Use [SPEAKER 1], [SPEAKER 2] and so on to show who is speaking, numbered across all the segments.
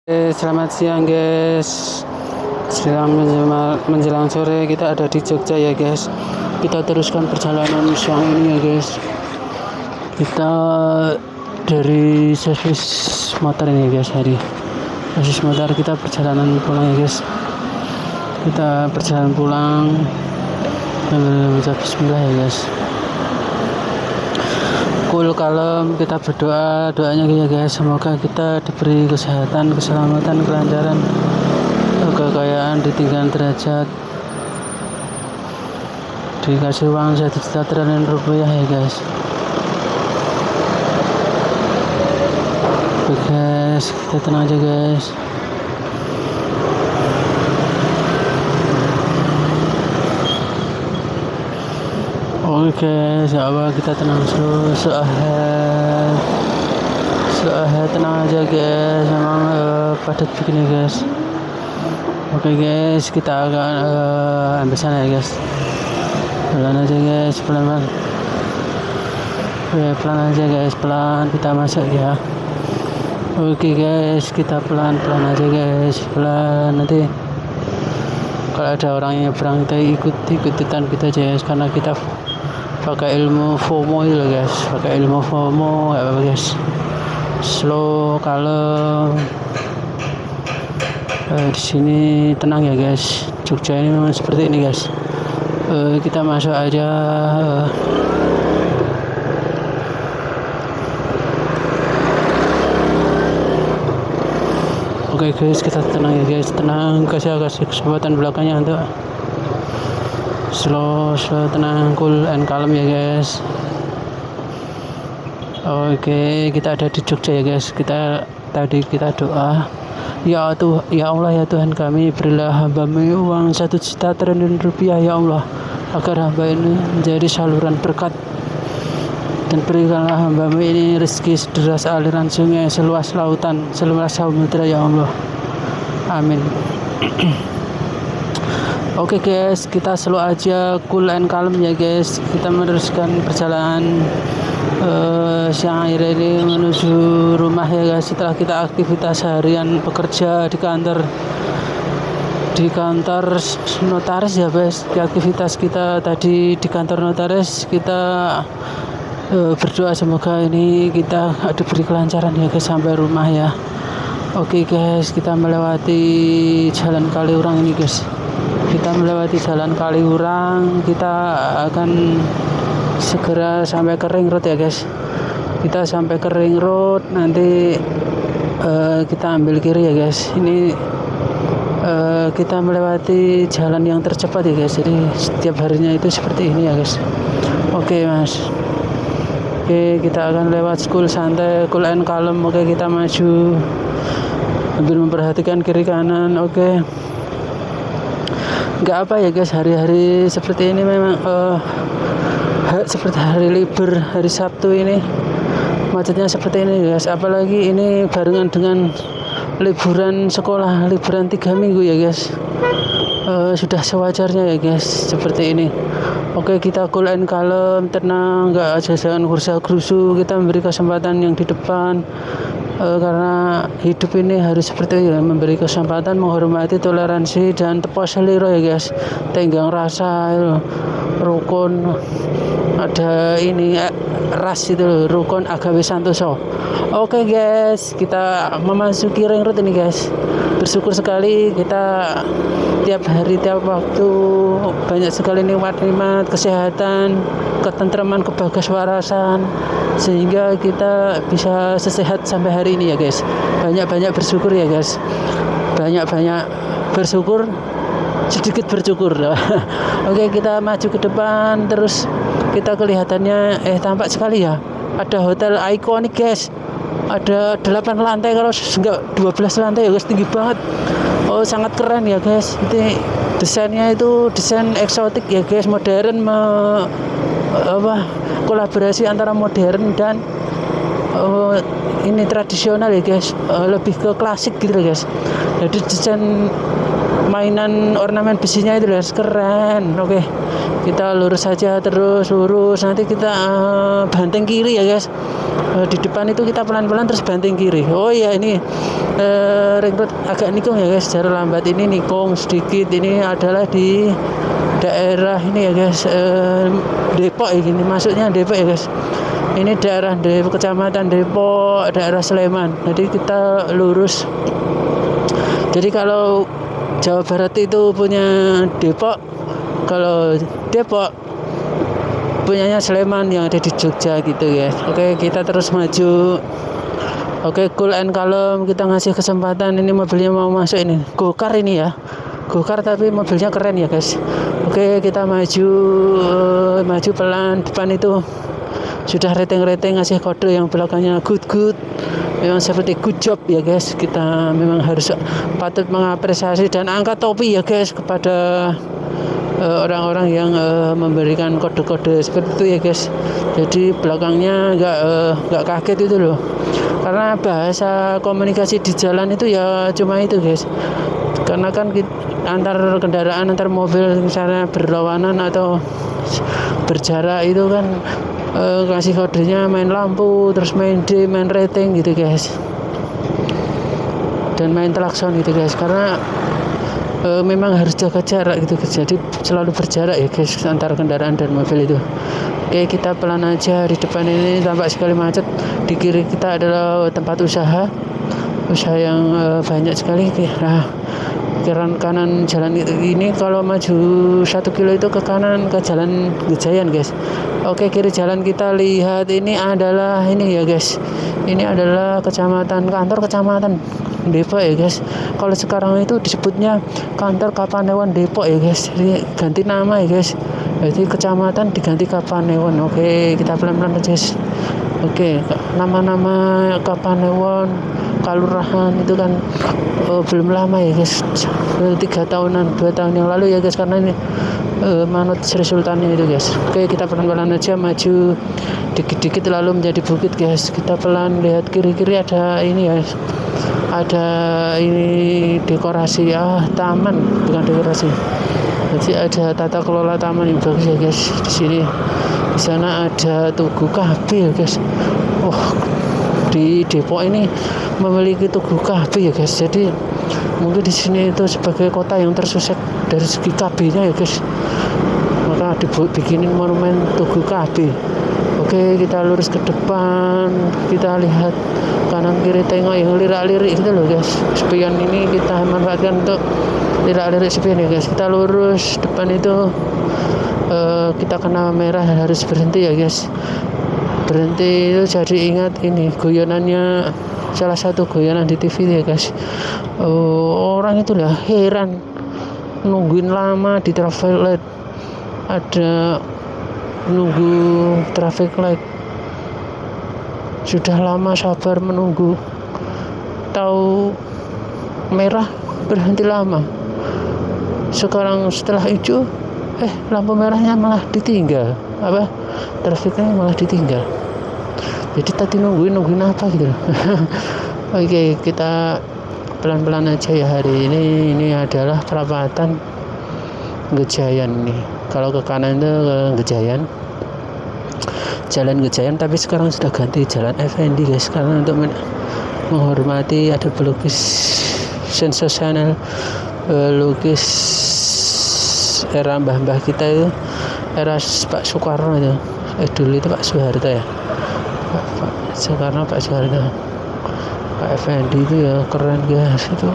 [SPEAKER 1] Selamat siang guys. Menjelang sore kita ada di Jogja ya guys. Kita teruskan perjalanan siang ini ya guys. Kita dari servis motor ini guys, servis motor kita perjalanan pulang ya guys. Kita perjalanan pulang mengucap bismillah ya guys. Cool, kalem, kita berdoa, doanya ya guys, semoga kita diberi kesehatan, keselamatan, kelancaran, kekayaan, ditinggikan derajat, dikasih uang 1 juta triliun rupiah ya guys. Oke guys, kita tenang aja guys. Oke guys, ya Allah, kita tenang terus, tenang aja guys, memang padat begini guys. Oke guys, kita akan ambil sana ya guys. Pelan aja guys, pelan. Oke, pelan aja guys, pelan kita masuk ya. Oke guys, kita pelan aja guys, pelan. Nanti kalau ada orang yang nyebrang kita ikutan kita aja guys, karena kita pakai ilmu FOMO itu guys, pakai ilmu FOMO ya guys. Slow, kalem. Di sini tenang ya guys. Jogja ini memang seperti ini guys. Kita masuk aja. Oke guys, kita tenang ya guys, tenang. Kasih kesempatan belakangnya untuk slow, tenang, cool and calm ya guys. Oke, kita ada di Jogja ya guys. Tadi kita doa, ya Allah ya Tuhan kami, berilah hamba-Mu uang 1 juta triliun rupiah ya Allah, agar hamba ini menjadi saluran berkat, dan berikanlah hamba-Mu ini rezeki sederas aliran sungai, seluas lautan, seluas samudra ya Allah, amin. Oke guys, kita slow aja, cool and calm ya guys. Kita meneruskan perjalanan siang akhir ini menuju rumah ya guys. Setelah kita aktivitas harian bekerja di kantor notaris ya guys. Aktivitas kita tadi di kantor notaris, kita berdoa semoga ini kita diberi kelancaran ya guys sampai rumah ya. Oke guys, kita melewati jalan Kaliurang ini guys. Kita melewati jalan Kaliurang, kita akan segera sampai ke Ring Road ya guys. Kita sampai ke Ring Road, nanti kita ambil kiri ya guys. Ini kita melewati jalan yang tercepat ya guys. Jadi setiap harinya itu seperti ini ya guys. Oke mas. Oke, kita akan lewat school santai, cool and calm. Oke, kita maju sambil memperhatikan kiri kanan. Oke. Nggak apa ya guys, hari-hari seperti ini memang seperti hari libur, hari Sabtu ini macetnya seperti ini guys. Apalagi ini barengan dengan liburan sekolah, liburan 3 minggu ya guys. Sudah sewajarnya ya guys seperti ini. Oke, kita cool and calm, tenang, nggak jangan gerusa-gerusu. Kita memberi kesempatan yang di depan, karena hidup ini harus seperti itu ya, memberi kesempatan, menghormati, toleransi, dan tepos seliro ya guys. Tenggang rasa itu, rukun, ada ini ras itu, rukun agawe santoso. Oke guys, kita memasuki Ring Road ini guys. Bersyukur sekali kita tiap hari, tiap waktu banyak sekali nikmat kesehatan, ketentraman, kebagaswarasan, sehingga kita bisa sesehat sampai hari ini ya guys. Banyak-banyak bersyukur ya guys. Banyak-banyak bersyukur, sedikit bersyukur. Oke, kita maju ke depan terus. Kita kelihatannya tampak sekali ya. Ada hotel ikonik guys. Ada 8 lantai, kalau enggak 12 lantai ya guys, tinggi banget. Oh, sangat keren ya guys. Ini desainnya itu desain eksotik ya guys, modern, kolaborasi antara modern dan ini tradisional ya guys, lebih ke klasik gitu loh guys. Jadi desain mainan ornamen besinya itu guys keren. Oke, kita lurus saja, terus lurus, nanti kita banting kiri ya guys. Di depan itu kita pelan-pelan terus banting kiri. Oh iya, ini ring road agak nikung ya guys, jalan lambat ini nikung sedikit. Ini adalah di daerah ini ya guys, Depok ya, gini masuknya Depok ya guys. Ini daerah Depok, Kecamatan Depok, daerah Sleman. Jadi kita lurus. Jadi kalau Jawa Barat itu punya Depok, kalau Depok punyanya Sleman yang ada di Jogja gitu ya. Oke, kita terus maju. Oke, cool and calm, kita ngasih kesempatan. Ini mobilnya mau masuk ini. Gokar ini ya. Gokar tapi mobilnya keren ya guys. Oke, kita maju pelan. Depan itu sudah rating ngasih kode, yang belakangnya good, memang seperti good job ya guys. Kita memang harus patut mengapresiasi dan angkat topi ya guys kepada orang-orang yang memberikan kode-kode seperti itu ya guys. Jadi belakangnya nggak kaget itu loh, karena bahasa komunikasi di jalan itu ya cuma itu guys. Karena kan antar kendaraan, antar mobil misalnya berlawanan atau berjarak itu kan kasih kodenya main lampu, terus main D, main rating gitu guys, dan main klakson gitu guys. Karena memang harus jaga jarak gitu guys. Jadi selalu berjarak ya guys antar kendaraan dan mobil itu. Oke, kita pelan aja. Di depan ini tampak sekali macet. Di kiri kita adalah tempat usaha yang banyak sekali. Nah, kanan jalan ini kalau maju 1 kilo itu ke kanan ke jalan Gejayan guys. Oke, kiri jalan kita lihat ini adalah ini ya guys. Ini adalah kantor kecamatan Depok ya guys. Kalau sekarang itu disebutnya kantor Kapanewon Depok ya guys. Jadi ganti nama ya guys. Jadi kecamatan diganti Kapanewon. Oke, kita pelan-pelan aja guys. Oke, nama-nama Kapanewon, Kalurahan itu kan belum lama ya guys, 2 tahun yang lalu ya guys, karena ini manut Sri Sultannya itu guys. Oke, kita pelan-pelan aja maju dikit-dikit lalu menjadi bukit guys. Kita pelan, lihat kiri-kiri ada ini ya, ada ini dekorasi taman, bukan dekorasi. Jadi ada tata kelola taman yang bagus ya guys. Di sini, di sana ada Tugu Kabe ya guys. Di Depok ini memiliki Tugu Kabe ya guys. Jadi mungkin di sini itu sebagai kota yang tersukses dari segi KB-nya ya guys. Maka dibikinin monumen Tugu Kabe. Oke, kita lurus ke depan, kita lihat kanan kiri, tengok yang lirak-lirik gitu loh guys. Spion ini kita manfaatkan untuk lirak-lirik spion ya guys. Kita lurus, depan itu kita kena merah, harus berhenti ya guys. Berhenti itu jadi ingat ini guyonannya, salah satu guyonan di TV ya guys. Orang itu lah heran nungguin lama di traffic light, ada menunggu traffic light sudah lama sabar menunggu, tahu merah berhenti lama. Sekarang setelah hijau lampu merahnya malah ditinggal, trafiknya malah ditinggal. Jadi tadi nungguin apa gitu loh. Oke, kita pelan-pelan aja ya hari ini. Ini adalah perapatan Gejayan nih. Kalau ke kanan itu ke Gejayan, jalan Gejayan, tapi sekarang sudah ganti jalan Effendi guys, karena untuk menghormati ada pelukis sensasional, lukis era mbah-mbah kita itu, era Pak Soekarno itu, dulu itu Pak Soeharto ya, Pak Soeharto, Pak Effendi itu ya keren guys. Itu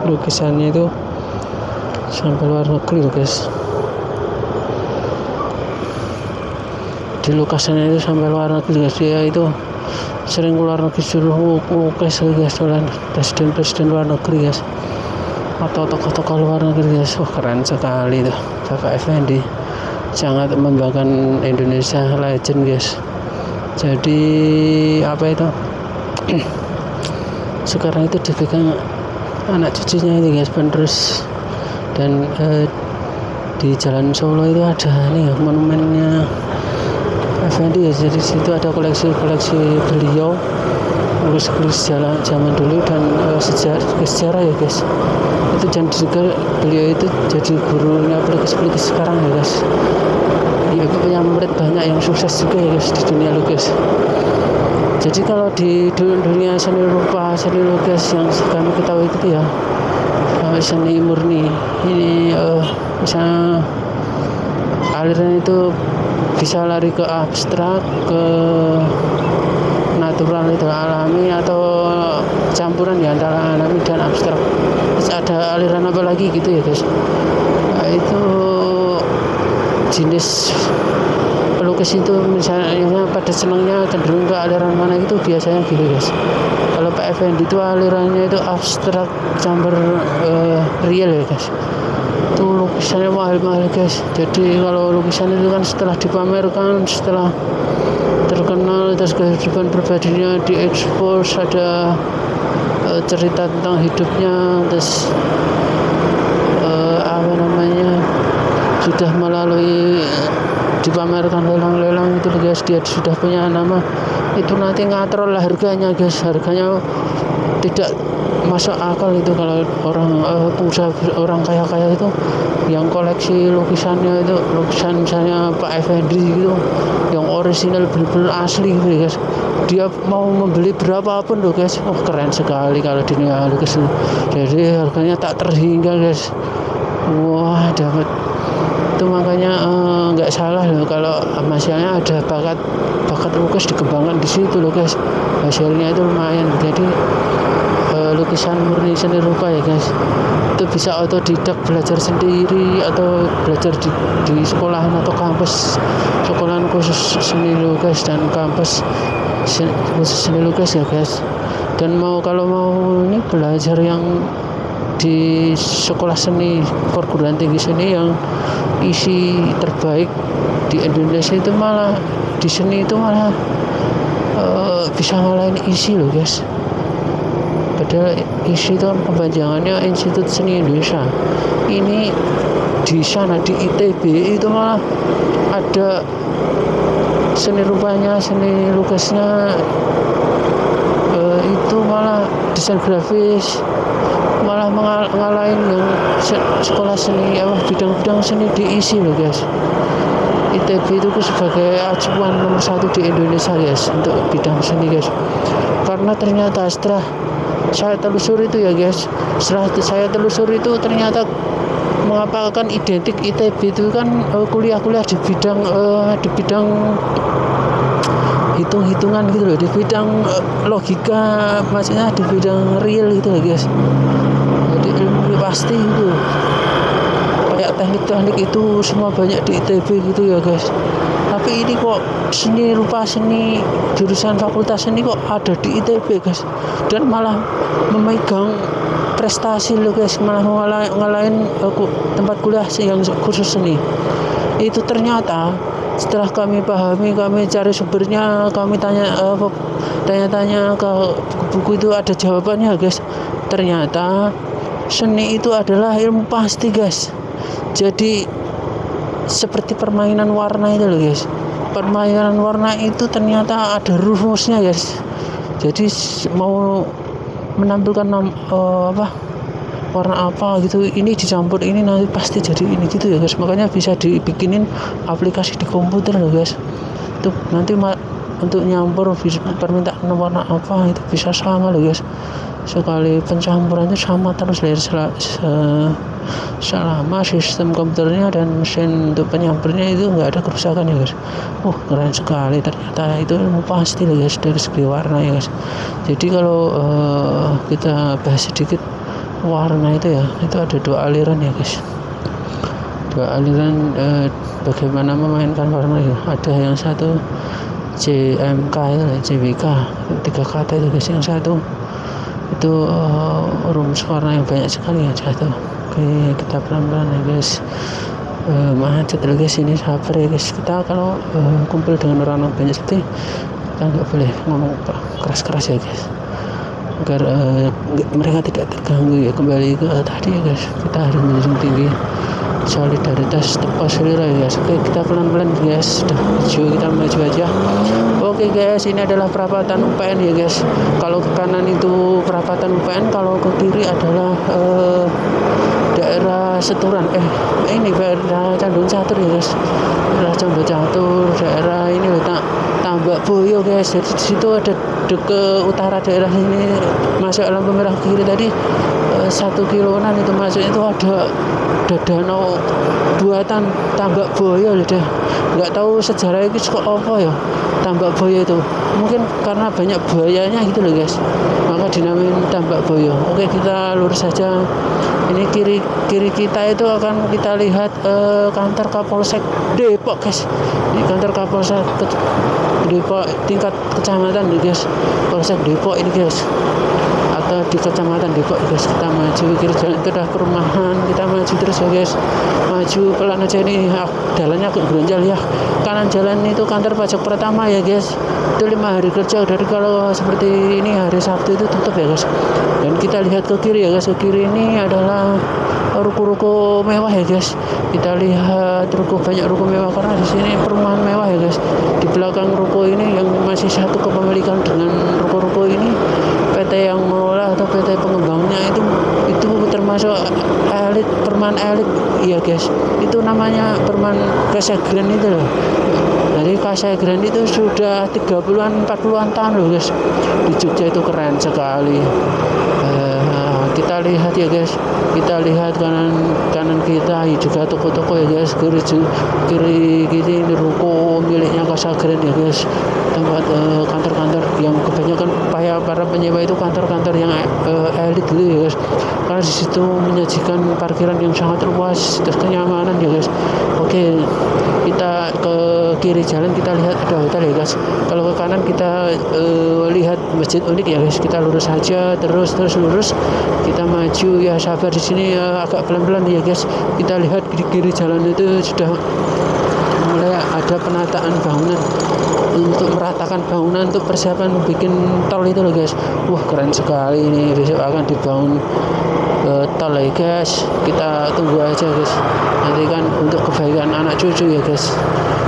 [SPEAKER 1] lukisannya itu sampai luar negeri guys. Di lukisannya itu sampai luar negeri guys. Dia itu sering keluar negeri suruh lukis guys, presiden luar negeri guys, atau tokoh-tokoh luar negeri guys. Keren sekali tuh Bapak Effendi, sangat membanggakan Indonesia, legend guys. Jadi apa itu sekarang itu dipegang anak cucunya itu guys, penerus. Dan di Jalan Solo itu ada nih monumennya Effendi ya. Jadi situ ada koleksi beliau, lukis zaman dulu dan sejarah ya guys. Itu dan juga beliau itu jadi gurunya pelukis sekarang ya guys. Ya punya murid banyak yang sukses juga ya guys di dunia lukis. Jadi kalau di dunia seni rupa, seni lukis yang kami ketahui itu ya seni murni ini, misalnya aliran itu bisa lari ke abstrak, ke natural itu alami, atau campuran ya antara alami dan abstrak. Terus ada aliran apa lagi gitu ya guys. Nah, itu jenis pelukis itu misalnya pada senangnya cenderung ke aliran mana itu biasanya gitu guys. Kalau Pak Effendi itu alirannya itu abstrak campur real ya guys. Itu lukisannya mahal-mahal guys. Jadi kalau lukisan itu kan setelah dipamerkan, setelah terkenal, terus kehidupan pribadinya diekspos, ada cerita tentang hidupnya, terus sudah melalui dipamerkan lelang-lelang itu guys, dia sudah punya nama, itu nanti ngatrol lah harganya guys. Harganya tidak masuk akal itu kalau pengusaha orang kaya-kaya itu yang koleksi lukisannya itu lukisan misalnya Pak Effendi gitu yang original benar-benar asli gitu guys, dia mau membeli berapapun loh guys. Keren sekali kalau di dunia lukis. Jadi harganya tak terhingga guys. Wah, dapat itu. Makanya nggak salah loh kalau hasilnya ada bakat lukis dikembangkan di situ loh guys. Hasilnya itu lumayan. Jadi lukisan murni seni rupa ya guys, itu bisa otodidak belajar sendiri atau belajar di sekolahan atau kampus, sekolahan khusus seni lukis dan kampus khusus seni lukis ya guys. Dan kalau mau ini belajar yang di sekolah seni, perguruan tinggi seni yang isi terbaik di Indonesia itu malah di seni itu malah bisa ngalahin isi loh guys. Padahal isi itu kan kepanjangannya Institut Seni Indonesia. Ini di sana di ITB itu malah ada seni rupanya, seni lukisnya, itu malah desain grafis, malah ngalahin yang sekolah seni bidang-bidang seni diisi loh guys. ITB itu sebagai acuan nomor 1 di Indonesia guys untuk bidang seni guys. Karena ternyata setelah saya telusuri itu ya guys, ternyata mengapa kan identik ITB itu kan kuliah-kuliah di bidang hitung-hitungan gitu loh, di bidang logika, maksudnya di bidang real gitu loh guys. Jadi ilmu pasti itu kayak teknik-teknik itu semua banyak di ITB gitu ya guys. Tapi ini kok seni rupa, seni jurusan fakultas seni kok ada di ITB guys, dan malah memegang prestasi loh guys, malah ngalahin tempat kuliah yang khusus seni. Itu ternyata setelah kami pahami, kami cari sumbernya, kami tanya-tanya ke buku-buku itu ada jawabannya guys. Ternyata seni itu adalah ilmu pasti guys. Jadi seperti permainan warna itu loh guys. Permainan warna itu ternyata ada rumusnya guys. Jadi mau menampilkan warna apa gitu, ini dicampur ini nanti pasti jadi ini gitu ya guys. Makanya bisa dibikinin aplikasi di komputer loh guys. Itu nanti untuk nyampur permintaan warna apa itu bisa sama loh guys. Sekali pencampuran itu sama terus dari selama sistem komputernya dan mesin untuk penyampurnya itu nggak ada kerusakan ya guys. Keren sekali, ternyata itu ilmu pasti loh guys dari segi warna ya guys. Jadi kalau kita bahas sedikit warna itu ya, itu ada 2 aliran ya guys. 2 aliran bagaimana memainkan warna ya. Ada yang satu CMK itu, CWK, 3 kata itu guys. Yang satu itu rumus warna yang banyak sekali ya satu. Oke, kita pelan-pelan ya guys. Macet loh guys, ini sabar ya guys. Kita kalau kumpul dengan orang banyak seperti kita nggak boleh ngomong keras-keras ya guys. agar mereka tidak terganggu ya. Kembali ke tadi ya guys, kita harus menjunjung tinggi solidaritas terpasrah ya guys. Oke, kita pelan-pelan guys, sudah kita maju aja. Oke guys, ini adalah perapatan UPN ya guys. Kalau ke kanan itu perapatan UPN, kalau ke kiri adalah daerah Seturan, ini daerah Candung Catur ya guys, daerah Candung Catur, daerah ini letak Tambak Boyo guys. Jadi di situ ada ke utara daerah ini masuk lampu merah kiri tadi 1 kiloan itu masuk, itu ada danau buatan Tambak Boyo loh deh. Nggak tahu sejarah itu kok apa ya Tambak Boyo itu, mungkin karena banyak buayanya gitu loh guys, maka dinamain Tambak Boyo. Oke, kita lurus saja. Ini kiri kita itu akan kita lihat kantor Kapolsek Depok guys. Ini kantor Kapolsek Depok tingkat kecamatan nih guys, Polsek Depok ini guys, atau di kecamatan Depok guys. Kita maju kiri jalan itu udah perumahan, kita maju terus ya guys, maju pelan aja. Ini jalannya agak beronjal ya. Kanan jalan itu kantor pajak pertama ya guys, itu 5 hari kerja. Dari kalau seperti ini hari Sabtu itu tutup ya guys. Dan kita lihat ke kiri ya guys, ke kiri ini adalah ruko-ruko mewah ya guys. Kita lihat banyak ruko mewah karena di sini perumahan mewah ya guys. Di belakang ruko ini yang masih satu kepemilikan dengan ruko-ruko ini, PT yang mengelola atau PT pengembangnya itu termasuk elit, perumahan elit ya guys. Itu namanya perumahan Kasegran itu loh. Jadi Kasegran itu sudah 30-an 40-an tahun loh guys. Di Jogja itu keren sekali. Kita lihat ya guys, kita lihat kanan kita juga toko-toko ya guys. Kiri ini ruko miliknya Kasegran ya guys, tempat kantor-kantor yang kebanyakan para penyewa itu kantor-kantor yang elit gitu ya guys, karena di situ menyajikan parkiran yang sangat luas terus kenyamanan ya guys. Oke, kita ke kiri jalan kita lihat ada hotel ya guys. Kalau ke kanan kita lihat masjid unik ya guys. Kita lurus saja, terus lurus, kita maju ya, sabar di sini agak pelan-pelan ya guys. Kita lihat di kiri jalan itu sudah mulai ada penataan bangunan untuk meratakan bangunan untuk persiapan bikin tol itu loh guys. Wah, keren sekali ini, besok akan dibangun tol ya guys. Kita tunggu aja guys, nanti kan untuk kebaikan anak cucu ya guys,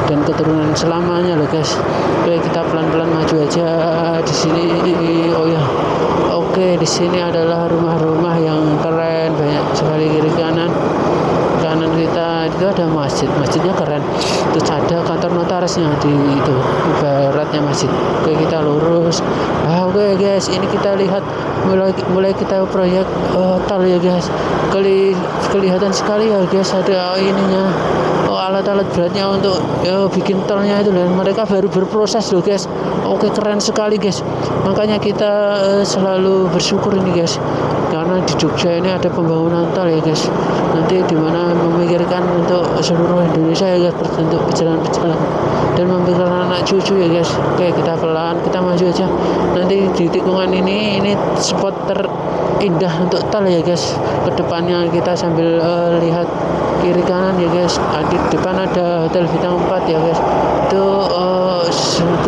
[SPEAKER 1] dan keturunan selamanya loh guys. Oke, kita pelan-pelan maju aja di sini. Oh ya, oke, di sini adalah rumah-rumah yang keren, banyak sekali kiri kanan kita itu ada masjidnya keren. Terus ada kantor notarisnya di itu baratnya masjid. Oke, kita lurus. Oke guys, ini kita lihat mulai kita proyek tol ya guys. Kelihatan sekali ya guys, ada ininya, alat-alat beratnya untuk bikin tolnya itu, dan mereka baru berproses loh guys. Oke, keren sekali guys. Makanya kita selalu bersyukur ini guys, karena di Jogja ini ada pembangunan tol ya guys. Nanti dimana memikirkan untuk seluruh Indonesia ya guys, untuk pejalan dan memikirkan anak cucu ya guys. Oke, kita pelan, kita maju aja. Nanti di tikungan ini spot terindah untuk tol ya guys. Kedepannya kita sambil lihat kiri kanan ya guys. Di depan ada hotel bintang 4 ya guys. Itu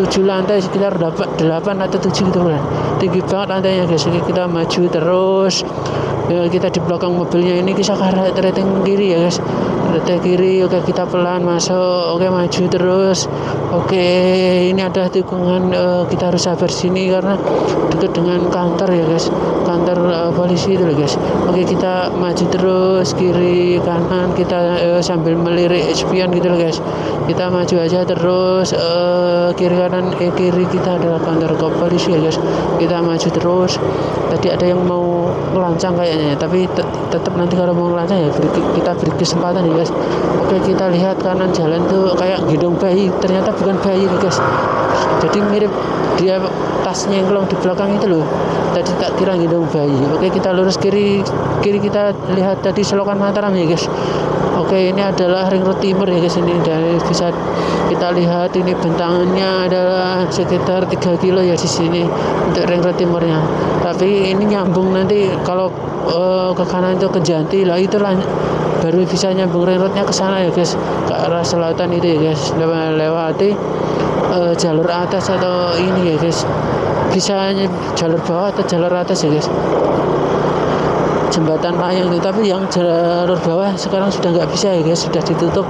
[SPEAKER 1] 7 lantai, sekitar 8 atau 7 gitu kan. Tinggi banget lantainya guys. Kita maju terus. Kita di belakang mobilnya ini kita rating kiri ya guys, rating kiri. Oke, kita pelan masuk. Oke, maju terus. Oke, ini ada tikungan, kita harus sabar sini karena dekat dengan kantor ya guys, kantor polisi itu loh guys. Oke, kita maju terus kiri kanan, kita sambil melirik spion gitu loh guys. Kita maju aja terus, kiri kanan, kiri kita adalah kantor polisi ya guys. Kita maju terus. Tadi ada yang mau ngelancang kayaknya, tapi tetap nanti kalau mau ngelancang ya kita beri kesempatan ya guys. Oke, kita lihat kanan jalan tuh kayak gendong bayi, ternyata bukan bayi nih guys. Jadi mirip dia tasnya yang di belakang itu loh. Tadi tak kira gendong bayi. Oke, kita lurus kiri kita lihat tadi selokan Mataram ya guys. Oke, ini adalah ring road timur ya guys. Ini dari bisa kita lihat ini bentangannya adalah sekitar 3 kilo ya di sini untuk ring road timurnya. Tapi ini nyambung nanti kalau ke kanan itu ke Janti lah, itulah baru bisa nyambung ring roadnya ke sana ya guys, ke arah selatan itu ya guys, lewati jalur atas atau ini ya guys, bisa jalur bawah atau jalur atas ya guys, jembatan layang itu. Tapi yang jalur bawah sekarang sudah nggak bisa ya guys, sudah ditutup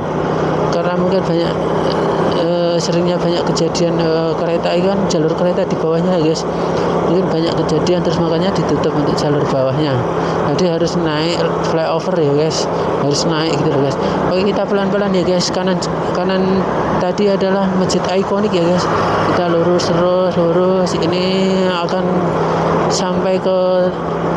[SPEAKER 1] karena mungkin banyak seringnya banyak kejadian kereta itu kan, jalur kereta di bawahnya ya guys, mungkin banyak kejadian terus makanya ditutup untuk jalur bawahnya, jadi harus naik flyover ya guys, harus naik gitu loh guys. Oke, kita pelan-pelan ya guys. Kanan tadi adalah masjid ikonik ya guys, kita lurus ini akan sampai ke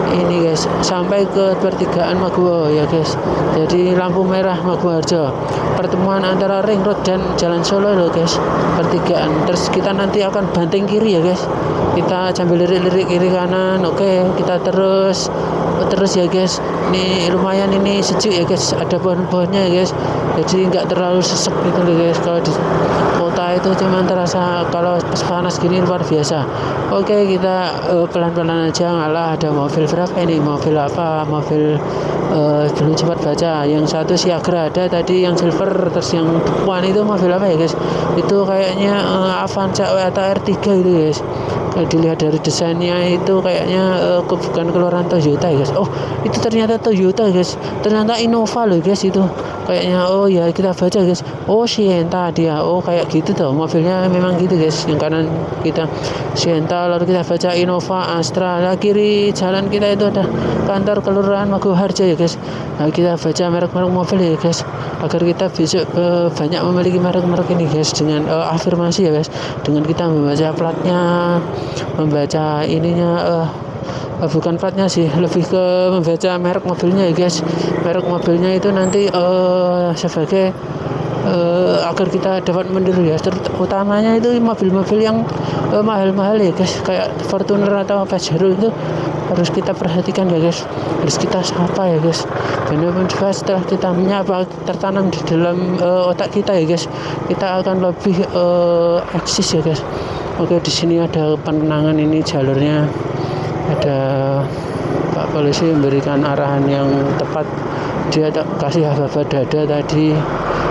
[SPEAKER 1] ini guys, sampai ke pertigaan Maguwo ya guys, jadi lampu merah Maguwoharjo, pertemuan antara ring road dan jalan Solo loh guys, pertigaan. Terus kita nanti akan banting kiri ya guys, kita sambil lirik-lirik kiri kanan. Oke, kita terus ya guys. Ini lumayan ini sejuk ya guys, ada pohon-pohonnya ya guys, jadi nggak terlalu sesek gitu loh guys. Kalau di kota itu cuma terasa, kalau pas panas gini luar biasa. Oke, kita pelan-pelan aja. Ngalah, ada mobil berapa ini, mobil apa, mobil belum sempat baca. Yang satu Siagra ada tadi, yang silver. Terus yang depan itu mobil apa ya guys, itu kayaknya Avanza atau R3 itu guys. Kalau dilihat dari desainnya itu kayaknya bukan keluaran Toyota ya guys. Oh, itu ternyata Toyota guys, ternyata Innova loh guys itu kayaknya. Oh ya, kita baca guys, oh Sienta dia, oh kayak gitu tuh mobilnya, memang gitu guys. Yang kanan kita Sienta, lalu kita baca Innova Astra. Nah, kiri jalan kita itu ada kantor kelurahan Maguwoharjo ya guys. Nah, kita baca merek-merek mobil ya guys, agar kita bisa banyak memiliki merek-merek ini guys, dengan afirmasi ya guys, dengan kita membaca platnya, membaca ininya, bukan platnya sih, lebih ke membaca merek mobilnya ya guys. Merek mobilnya itu nanti sebagai agar kita dapat meniru ya, utamanya itu mobil-mobil yang mahal-mahal ya guys, kayak Fortuner atau Pajero itu harus kita perhatikan ya guys, harus kita sapa ya guys. Dan juga setelah kita menyapa, tertanam di dalam otak kita ya guys, kita akan lebih eksis ya guys. Oke, di sini ada penenangan, ini jalurnya ada Pak Polisi memberikan arahan yang tepat, dia kasih haba dada tadi.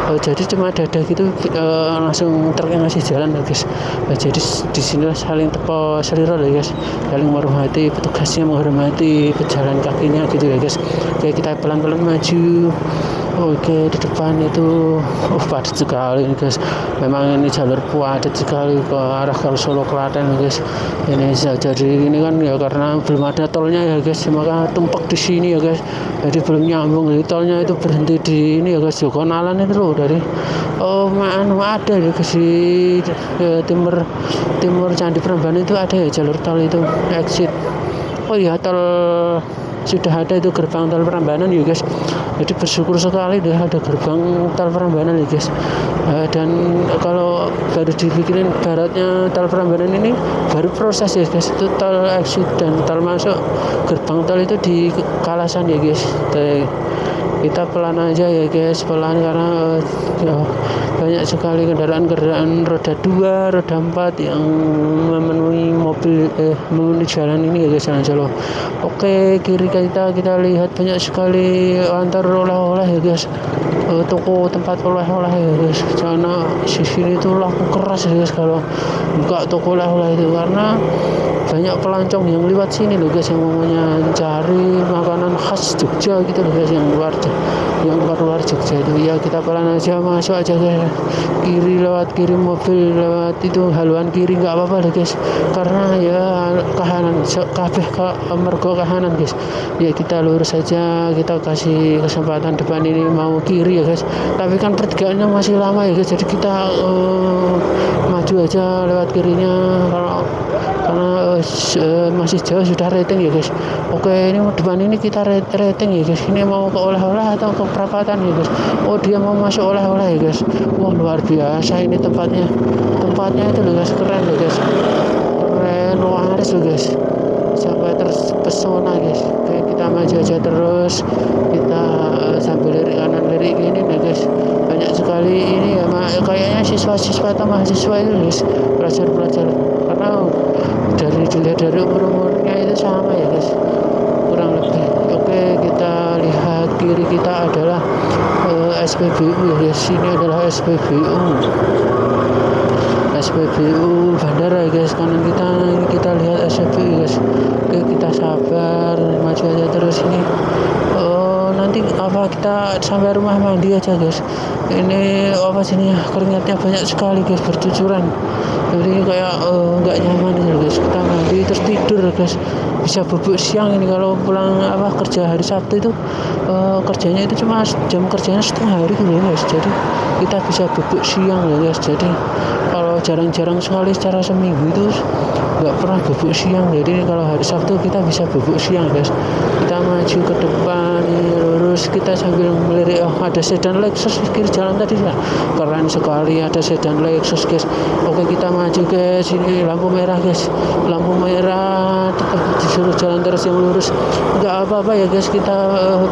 [SPEAKER 1] Jadi cuma dada gitu langsung ngasih jalan ya guys. Jadi di sini saling tepo seliro ya guys, saling menghormati, petugasnya menghormati pejalan kakinya gitu ya guys. Oke, kita pelan-pelan maju. Oke, di depan itu padat sekali ini guys. Memang ini jalur padat sekali ke arah Solo Klaten guys. Ini jadi ini kan ya karena belum ada tolnya ya guys, maka tumpuk di sini ya guys. Jadi belum nyambung, jadi tolnya itu berhenti di ini ya guys, Jogonalan itu loh, dari ada di timur Candi Prambanan itu ada ya jalur tol itu exit. Oh iya, tol sudah ada itu gerbang tol Prambanan ya guys. Jadi bersyukur sekali deh ada gerbang tol Prambanan ya guys. Dan kalau baru dibikinin baratnya tol Prambanan ini baru proses ya guys, itu tol exit dan tol masuk gerbang tol itu di Kalasan ya guys. Kita pelan aja ya guys, pelan karena ya, banyak sekali kendaraan roda 2, roda 4 yang memenuhi memenuhi jalan ini ya guys, jalan Solo. Oke, kiri kita lihat banyak sekali antar oleh-oleh ya guys, toko tempat oleh-oleh ya guys. Karena sini itu laku keras ya guys kalau buka toko oleh-oleh itu, karena banyak pelancong yang lewat sini loh guys, yang maunya cari makanan khas Jogja gitu loh guys, yang luar Jogja itu. Ya kita pelan aja, masuk aja guys, lewat kiri mobil, lewat itu haluan kiri nggak apa-apa deh guys, karena ya kahanan kabeh mergo kahanan guys. Ya kita lurus saja, kita kasih kesempatan depan ini mau kiri ya guys, tapi kan pertigaannya masih lama ya guys, jadi kita maju aja lewat kirinya karena masih jauh, sudah rating ya guys. Oke, ini depan ini kita rating ya guys, ini mau ke oleh-oleh atau ke perapatan ya guys. Oh, dia mau masuk oleh-oleh ya guys. Wah, luar biasa ini tempatnya itu loh guys, keren loh guys, keren, luaris loh guys, sampai terpesona guys. Oke, kita kita maju aja terus, kita sambil lirik kanan lirik gini nih guys. Banyak sekali ini ya kayaknya siswa-siswa atau mahasiswa itu guys, pelajar-pelajar, karena dari dilihat dari umurnya itu sama ya guys, kurang lebih. Oke, kita lihat kiri kita adalah SPBU ya guys. Ini adalah SPBU Bandara ya guys. Kanan kita lihat SPBU guys. Oke, kita sabar, maju aja terus ini. Nanti kita sampai rumah mandi aja guys. Ini sini keringatnya banyak sekali guys, bercucuran. Jadi kayak nggak nyaman gitu guys. Kita mandi terus tidur guys. Bisa bubuk siang ini kalau pulang kerja hari Sabtu itu, kerjanya itu cuma jam kerjanya setengah hari gitu guys. Jadi kita bisa bubuk siang ya guys. Jadi kalau jarang-jarang sekali secara seminggu itu nggak pernah bubuk siang. Jadi kalau hari Sabtu kita bisa bubuk siang guys. Kita maju ke depan lurus, kita sambil melirik, ada sedan Lexus di kiri jalan tadi ya, keren sekali ada sedan Lexus guys. Oke, kita maju guys. Ini lampu merah guys, lampu merah, disuruh jalan terus yang lurus, nggak apa-apa ya guys. Kita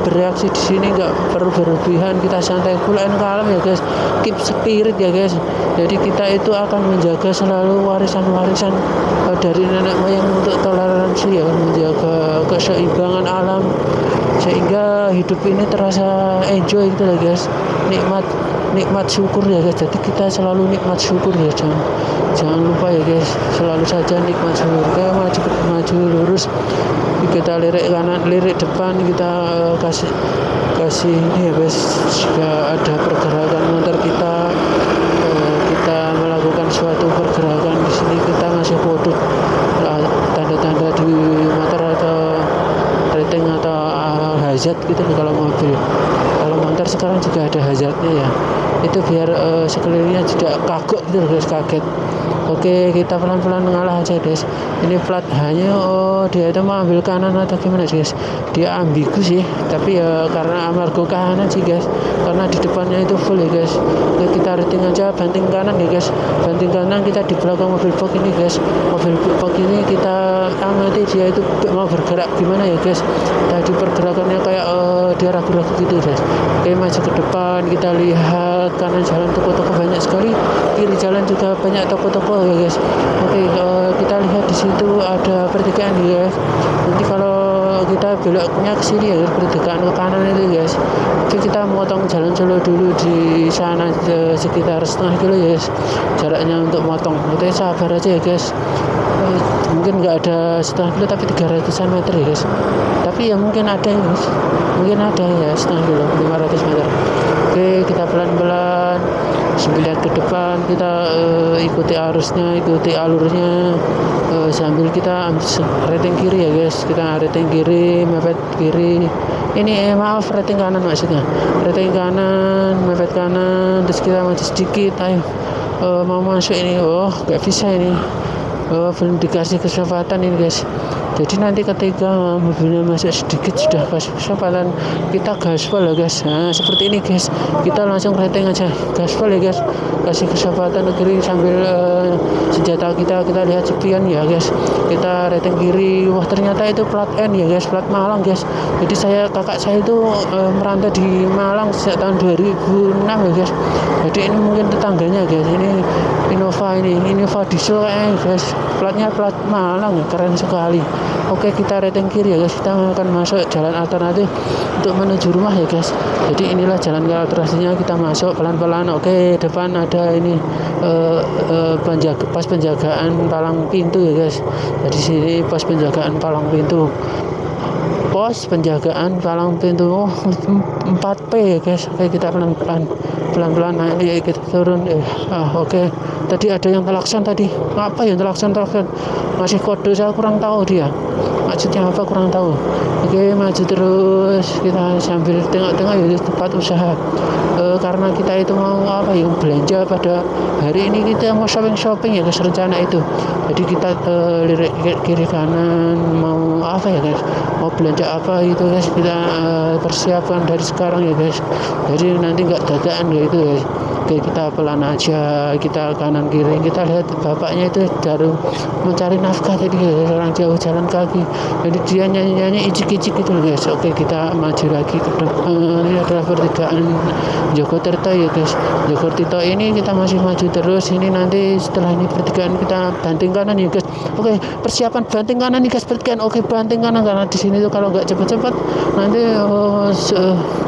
[SPEAKER 1] bereaksi di sini nggak perlu berlebihan, kita santai, cool and calm ya guys, keep spirit ya guys. Jadi kita itu akan menjaga selalu warisan-warisan dari nenek moyang untuk toleransi ya, menjaga keseimbangan alam sehingga hidup ini terasa enjoy gitu lah guys, nikmat syukur ya guys. Jadi kita selalu nikmat syukur ya, jangan lupa ya guys, selalu saja nikmat syukur. Kita maju lurus, kita lirik kanan lirik depan, kita kasih ini ya guys. Jika ada pergerakan motor kita melakukan suatu pergerakan di sini, kita masih foto tanda-tanda di motor atau rating atau hazard gitu kalau mobil. Kalau motor sekarang juga ada hazardnya ya, itu biar sekelilingnya tidak kagok gitu guys, kaget. Oke, kita pelan-pelan mengalah aja guys. Ini plat hanya dia itu mau ambil kanan atau gimana guys, dia ambigu sih, tapi ya karena amargo kanan sih guys, karena di depannya itu full ya guys. Oke, kita rating aja banting kanan ya guys, banting kanan. Kita di belakang mobil box ini guys, mobil box ini kita amati dia itu mau bergerak gimana ya guys. Tadi pergerakannya kayak dia ragu-ragu gitu guys. Oke, maju ke depan, kita lihat kanan jalan toko-toko banyak sekali, kiri jalan juga banyak toko-toko ya guys. Oke, kita lihat di situ ada pertigaan ya guys. Nanti kalau kita beloknya ke sini ya, pertigaan ke kanan itu guys. Oke, kita motong jalan Solo dulu di sana sekitar setengah kilo ya guys, jaraknya untuk motong. Oke, sabar aja ya guys. Mungkin nggak ada setengah kilo tapi 300-an meter ya guys. Tapi ya mungkin ada ya guys, mungkin ada ya setengah kilo 500 meter. Oke, kita pelan-pelan sambil lihat ke depan, kita ikuti arusnya, ikuti alurnya, sambil kita rating kiri ya guys. Kita rating kiri, mepet kiri. Ini maaf, rating kanan maksudnya, rating kanan, mepet kanan, terus kita maju sedikit. Ayo, mau masuk ini, nggak bisa ini, belum dikasih kesempatan ini guys. Jadi nanti ketika mobilnya masuk sedikit sudah kasih kesempatan, kita gaspol ya guys. Nah, seperti ini guys, kita langsung rating aja, gaspol ya guys, kasih kesempatan ke kiri sambil senjata kita lihat sepion ya guys. Kita rating kiri, wah ternyata itu plat N ya guys, plat Malang guys. Jadi kakak saya itu merantau di Malang sejak tahun 2006 ya guys. Jadi ini mungkin tetangganya guys. Ini Innova diesel kayaknya guys, platnya plat Malang, keren sekali. Oke, kita rating kiri ya guys, kita akan masuk jalan alternatif untuk menuju rumah ya guys. Jadi inilah jalan alternatifnya, kita masuk pelan-pelan. Oke, depan ada ini pos penjagaan palang pintu ya guys. Jadi sini pos penjagaan palang pintu, pos penjagaan palang pintu 4P ya guys. Oke, kita pelan-pelan naik ya, kita turun. Oke, tadi ada yang klakson tadi. Apa yang klakson masih kode, saya kurang tahu dia maksudnya apa, kurang tahu. Oke, maju terus, kita sambil tengok-tengok ya tempat usaha. Karena kita itu mau belanja pada hari ini, kita mau shopping ya guys, rencana itu. Jadi kita lirik kiri kanan, mau ya guys, mau belanja apa gitu guys, kita persiapkan dari sekarang ya guys. Jadi nanti nggak dadakan gitu guys. Oke, kita pelan aja, kita kanan kiri, kita lihat bapaknya itu baru mencari nafkah tadi orang jauh jalan kaki, jadi dia nyanyi icik-icik gitu guys. Oke, kita maju lagi ke depan. Ini adalah pertigaan Joko Tirto ya guys. Joko Tirto ini kita masih maju terus. Ini nanti setelah ini pertigaan kita banting kanan ya guys. Oke, persiapan banting kanan nih guys, pertigaan. Oke, banting kanan karena di sini tuh kalau nggak cepet-cepet nanti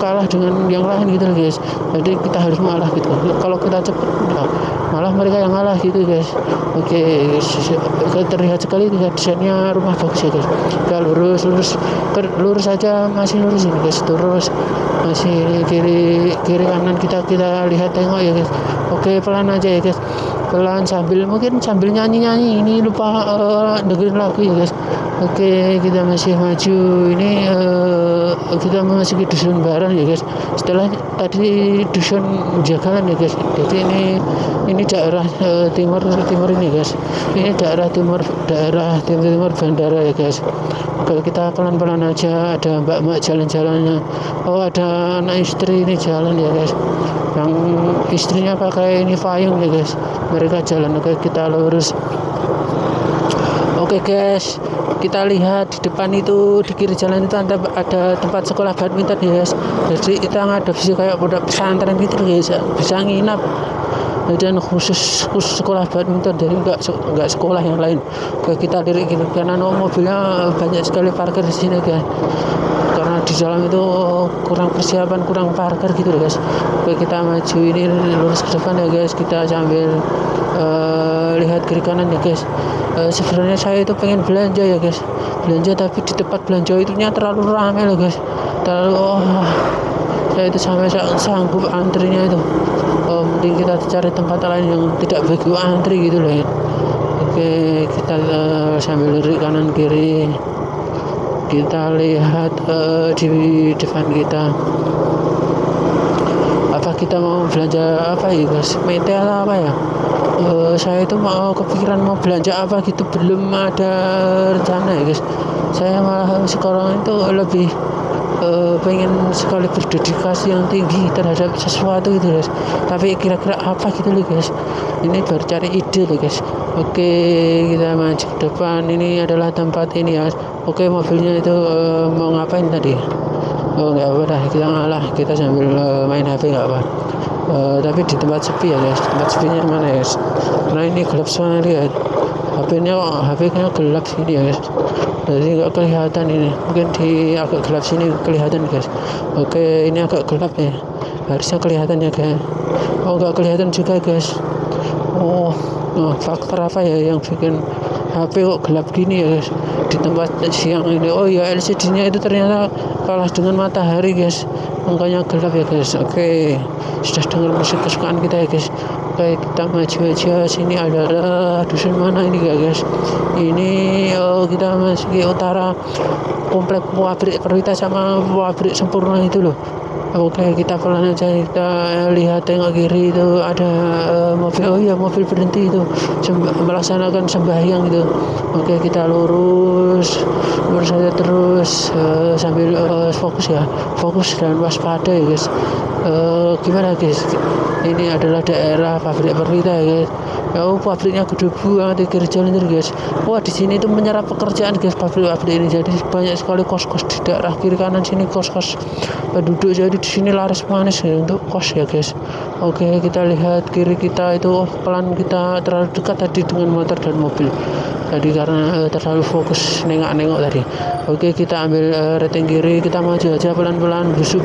[SPEAKER 1] kalah dengan yang lain gitu guys. Jadi kita harus mengalah gitu. Kalau kita cepet malah mereka yang ngalah gitu guys. Oke, terlihat sekali desainnya rumah bagus ya guys. Kita lurus saja, masih lurus ini guys, terus masih kiri kanan kita lihat tengok ya guys. Oke, pelan aja ya guys, pelan sambil nyanyi ini lupa dengerin lagu ya guys. Oke, kita masih maju ini kita memasuki dusun Baran ya guys. Setelah tadi dusun Jagalan ya guys. Jadi ini daerah timur ini guys. Ini daerah timur bandara ya guys. Oke, kita pelan-pelan aja. Ada mbak-mbak jalan-jalannya. Oh, ada anak istri ini jalan ya guys. Yang istrinya pakai ini payung ya guys. Mereka jalan. Oke, kita lurus. Oke guys, kita lihat di depan itu, di kiri jalan itu ada tempat sekolah badminton ya guys. Jadi kita ngadopsi kayak pondok pesantren gitu guys, bisa nginap dan khusus sekolah badminton, jadi nggak sekolah yang lain. Oke, kita lirik kiri kanan. Mobilnya banyak sekali parkir di sini guys, karena di dalam itu kurang persiapan, kurang parkir gitu guys. Oke, kita maju ini lurus ke depan ya guys. Kita sambil lihat kiri kanan ya guys. Sebenarnya saya itu pengen belanja ya guys, tapi di tempat belanja itu terlalu ramai loh guys, saya itu sampai sanggup antrinya itu. Mending kita cari tempat lain yang tidak begitu antri gitu loh ya. Oke, kita sambil lirik kanan kiri, kita lihat di depan kita. Apa kita mau belanja apa ya guys, mete atau apa ya? Saya itu kepikiran mau belanja apa gitu, belum ada rencana ya guys. Saya malah sekarang itu lebih pengen sekali berdedikasi yang tinggi terhadap sesuatu gitu guys. Tapi kira-kira apa gitu loh guys, ini baru cari ide loh guys. Oke, kita maju ke depan. Ini adalah tempat ini ya. Oke, mobilnya itu mau ngapain tadi? Oh, nggak apa dah, kita ngalah, kita sambil main HP nggak apa. Tapi di tempat sepi ya guys. Tempat sepinya mana ya guys? Karena ini gelap sekali ya. HP-nya gelap sini ya guys. Jadi nggak kelihatan ini. Mungkin di agak gelap sini kelihatan guys. Oke, ini agak gelap ya. Harusnya kelihatan ya guys. Oh, nggak kelihatan juga guys. Faktor apa ya yang bikin HP kok gelap gini ya guys di tempat siang ini? Oh ya, LCD-nya itu ternyata kalah dengan matahari guys, makanya gelap ya guys. Oke, sudah dengar musik kesukaan kita ya guys. Oke, kita maju aja. Sini adalah dusun mana ini guys? Ini kita masuk ke utara komplek pabrik Perwita sama pabrik Sempurna itu loh. Oke, kita pelan aja, kita lihat tengok kiri itu ada mobil. Oh iya, mobil berhenti itu melaksanakan sembahyang itu. Oke, kita lurus saja terus sambil fokus dan waspada ya guys. Gimana guys, ini adalah daerah pabrik Perwita ya guys. Pabriknya gede banget di kiri jalan itu guys. Wah, di sini itu menyerap pekerjaan guys, pabrik ini. Jadi banyak sekali kos-kos di daerah kiri kanan sini, kos-kos penduduk. Jadi di sini laris manis ya untuk kos ya guys. Oke, kita lihat kiri kita itu pelan, kita terlalu dekat tadi dengan motor dan mobil. Tadi karena terlalu fokus nengok tadi. Oke, kita ambil rating kiri, kita maju aja pelan-pelan, busuk.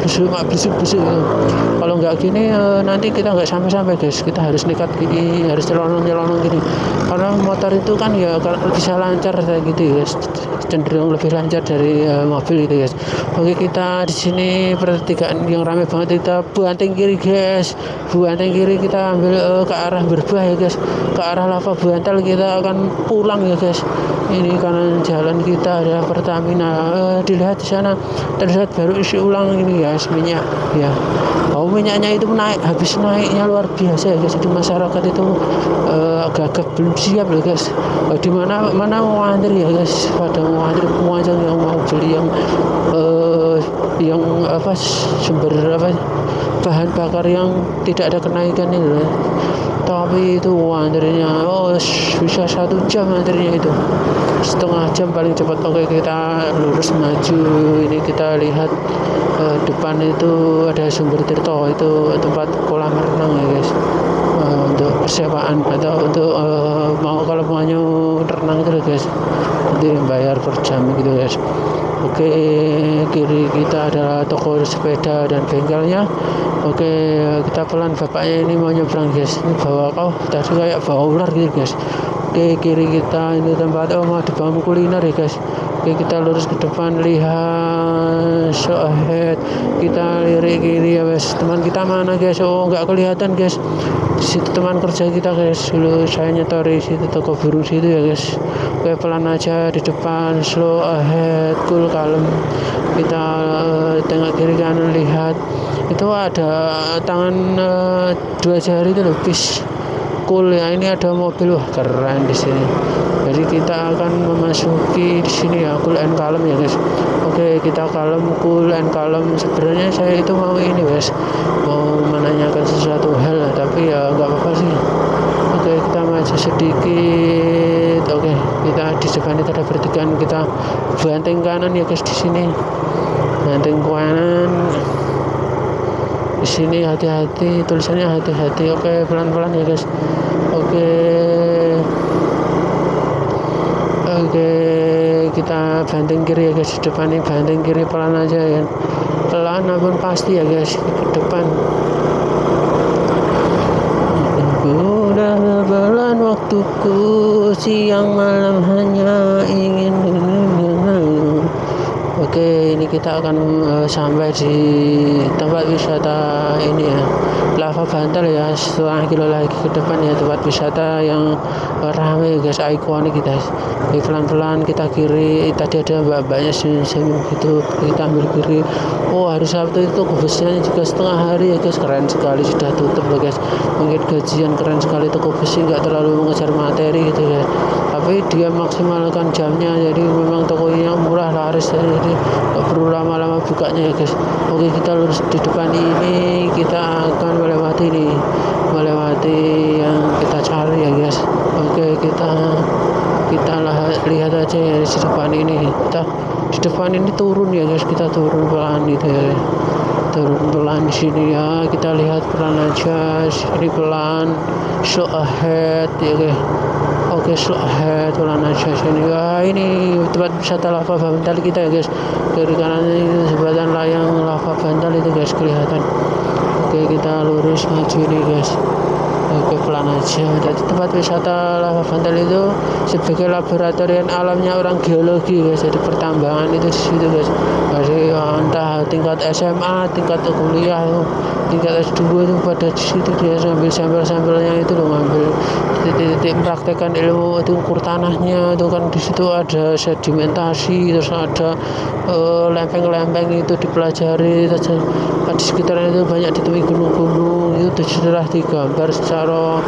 [SPEAKER 1] Kalau nggak gini nanti kita nggak sampai guys. Kita harus nekat gini, harus nyelonong gini. Karena motor itu kan ya bisa lancar kayak gitu guys, cenderung lebih lancar dari mobil itu guys. Oke, kita di sini pertigaan yang ramai banget, kita banting kiri guys. Banting kiri kita ambil ke arah Berbah ya guys, ke arah Lava Bantal. Kita akan pulang ya guys. Ini kanan jalan kita ada Pertamina. Dilihat di sana terlihat baru isi ulang ini guys, minyak ya. Minyaknya itu habis naiknya luar biasa ya guys. Jadi masyarakat itu agak belum siap ya guys. Di mana mau antri ya guys, pada mau antri, yang mau beli yang sumber bahan bakar yang tidak ada kenaikan itu, tapi itu antrinya bisa 1 jam antrinya itu, setengah jam paling cepat. Oke, kita lurus maju. Ini kita lihat depan itu ada sumber Tirto, itu tempat kolam renang ya guys, untuk persewaan atau untuk kalau mau renang itu guys, nanti bayar per jam gitu guys. Oke, kiri kita adalah toko sepeda dan bengkelnya. Oke, kita pelan, bapaknya ini mau nyebrang guys, ini bawa tadi kayak bawa ular gitu guys. Oke, kiri kita ini tempat mau dibangun kuliner ya guys. Oke, kita lurus ke depan, lihat so ahead, kita lirik kiri ya guys. Teman kita mana guys? Nggak kelihatan guys. Di situ teman kerja kita guys. Dulu saya nyetori situ toko burung situ ya guys. Oke, pelan aja di depan, slow ahead, cool, kalem. Kita tengok kiri kanan, lihat itu ada tangan 2 jari itu lebih cool ya. Ini ada mobil, wah keren di sini. Jadi kita akan memasuki di sini ya, cool and kalem ya guys. Oke, kita kalem, cool and kalem. Sebenarnya saya itu mau ini guys, mau menanyakan sesuatu hal, tapi ya nggak apa-apa sih. Oke, kita maju sedikit. Oke, kita di depan itu ada pertigaan, kita banting kanan ya guys. Di sini banting kanan, di sini hati-hati, tulisannya hati-hati. Oke, pelan-pelan ya guys. Oke, kita banting kiri ya guys. Di depan ini banting kiri, pelan aja ya, pelan namun pasti ya guys, ke depan. Udah berjalan waktuku, siang malam hanya ingin. Oke, ini kita akan sampai di tempat wisata ini ya, Lava Bantal ya. Setengah kilo lagi ke depan ya, tempat wisata yang ramai guys, ikonik guys. Oke, pelan-pelan kita kiri. Tadi ada mbak-mbaknya senyum gitu, kita ambil kiri. Hari Sabtu itu busnya juga setengah hari ya guys, keren sekali, sudah tutup loh guys. Mungkin gajian, keren sekali toko bus, nggak terlalu mengejar materi gitu ya, tapi dia maksimalkan jamnya, jadi memang tokonya murah, laris, jadi nggak perlu lama-lama bukanya ya guys. Oke, kita lurus di depan ini, kita akan melewati yang kita cari ya guys. Oke, kita lihat aja ya di depan ini. Kita di depan ini turun ya guys, kita turun pelan gitu ya, turun pelan di sini ya. Kita lihat pelan aja, sini pelan, slow ahead ya guys. Oke, slow ahead, pelan aja sini. Ini tempat wisata Lava Bantal kita ya guys. Dari kanan ini jembatan layang Lava Bantal itu guys, kelihatan. Oke, kita lurus maju ini guys. Oke, pelan aja. Jadi tempat wisata Lava Bantal itu sebagai laboratorium alamnya orang geologi guys. Jadi pertambangan itu di situ guys. Jadi entah tingkat SMA, tingkat kuliah, tingkat S2 itu pada di situ dia ngambil sampel-sampelnya itu loh, ngambil titik-titik mempraktekkan ilmu itu, ukur tanahnya itu kan. Di situ ada sedimentasi, terus ada lempeng-lempeng itu dipelajari. Terus di sekitaran itu banyak ditemui gunung-gunung, itu sudah digambar secara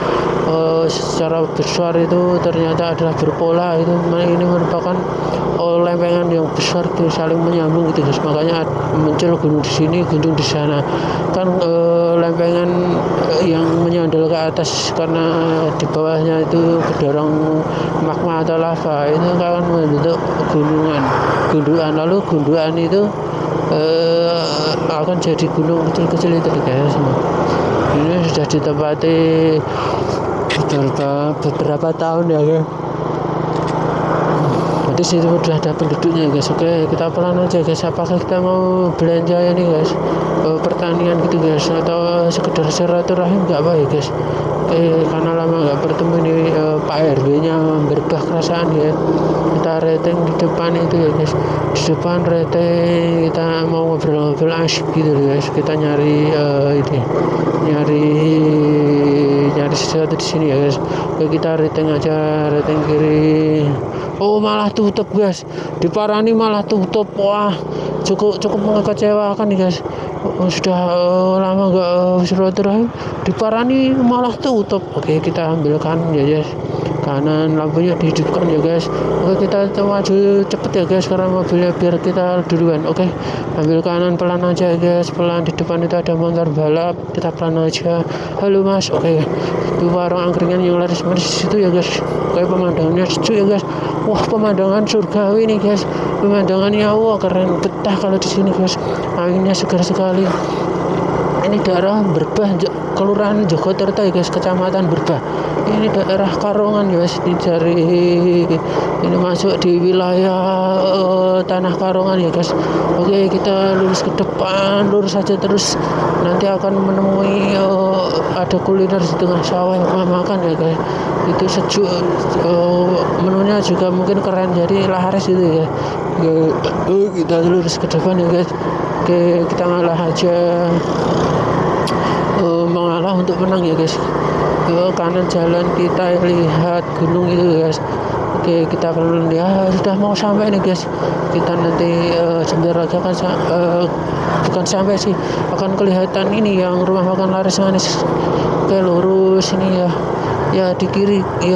[SPEAKER 1] besar. Itu ternyata adalah berpola. Itu ini merupakan lempengan yang besar itu saling menyambung gitu guys. Makanya muncul gunung di sini, gunung di sana kan, lempengan yang menyandal ke atas karena di bawahnya itu berdorong magma atau lava, itu akan membentuk gundukan. Lalu gundukan itu akan jadi gunung kecil-kecil itu guys. Ini sudah ditempati beberapa tahun ya guys. Di situ sudah ada penduduknya guys. Oke, kita pelan aja guys. Apakah kita mau belanja ini guys, pertanian gitu guys, atau sekedar silaturahim, nggak apa ya guys. Oke, karena lama nggak bertemu ini, Pak RW nya berubah kerasaan ya. Kita rating di depan itu ya guys. Di depan rating, kita mau ngobrol-ngobrol asyik gitu guys. Kita nyari sesuatu di sini ya guys. Oke, kita rating aja, rating kiri. Malah tutup guys, di Parani malah tutup. Wah, cukup mengecewakan nih guys. Sudah lama nggak silaturahim, di Parani malah tutup. Oke, kita ambilkan ya guys. kanan lampunya dihidupkan ya guys. Oke, kita maju cepet ya guys karena mobilnya biar kita duluan. Oke, ambil kanan pelan aja ya guys, pelan. Di depan itu ada motor balap, kita pelan aja. Halo mas. Oke, itu warung angkringan yang laris manis di situ ya guys. Oke, pemandangannya sejuk ya guys. Wah, pemandangan surgawi nih guys, pemandangannya wah keren, betah kalau di sini guys. Anginnya segar sekali. Ini daerah Berbah, Kelurahan Jogotirto ya guys, Kecamatan Berbah. Ini daerah Karongan ya guys, ini masuk di wilayah tanah Karongan ya guys. Oke, kita lurus ke depan, lurus saja terus nanti akan menemui ada kuliner di tengah sawah yang makan ya guys. Itu sejuk, menunya juga mungkin keren, jadi laris gitu ya. Kita lurus ke depan ya guys. Oke, kita ngalah aja, mengalah untuk menang ya guys. Ke kanan jalan kita lihat gunung itu guys. Oke, kita pelan ya, sudah mau sampai nih guys. Kita nanti sebentar lagi akan bukan sampai sih, akan kelihatan ini yang rumah makan laris manis. Oke, lurus ini ya di kiri ya.